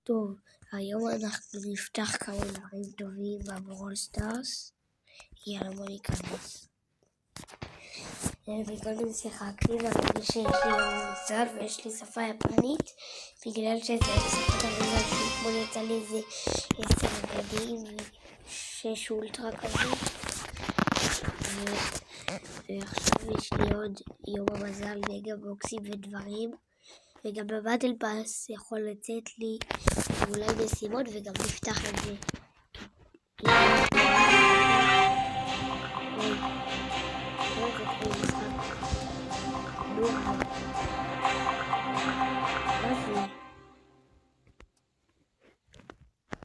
טוב, היום אנחנו נפתח כמה דברים טובים בברול סטארס. יאללה, בוא ניכנס. וקודם שיחקתי ואני שיש לי יום מזל ויש לי שפה יפנית, בגלל שזה שפת המזל שאתמול יצא לי איזה 10 בגדים 6 אולטרה כזה, ועכשיו יש לי עוד יום המזל מגה בוקסים ודברים, וגם בבטל פאס יכול לצאת לי אולי משימות וגם נפתח את זה.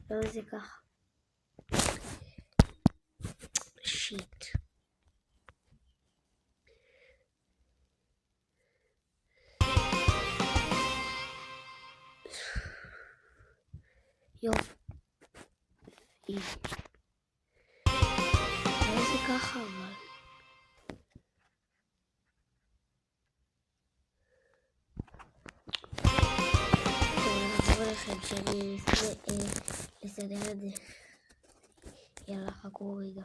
לא זה ככה. שיט. יופי. לא זה ככה אבל. לכם שאני לסדר את זה. יאללה, חכו רגע.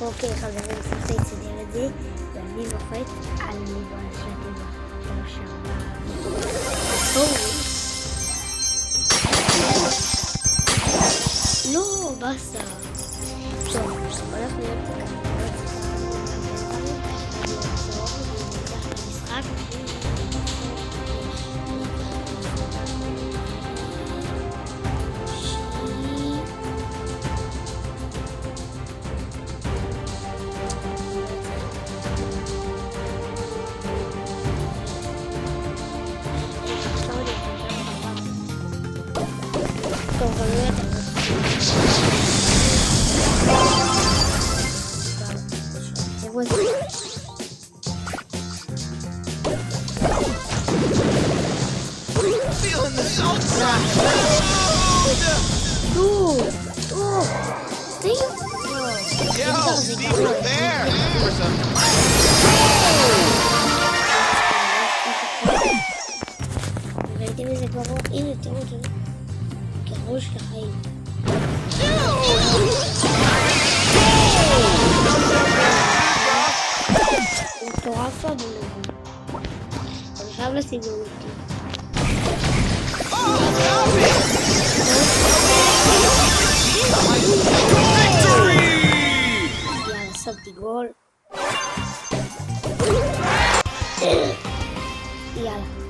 אוקיי חברים, צריך לסדר את זה, ואני לוחץ על ליבה של הטבע של השעבה. לא, בסה. טוב, הולך להיות כאן. אני אחזור ונפתח את המשחק. טוב, אני יודעת. Feeling the salt rush. Yo, see you there. For some. ראיתם איזה גרוע? הנה, תראו את זה. גרוע של החיים. הוא מטורף הבולגון. אני חייב לשים לו אותי. יאללה, שמתי גול. יאללה.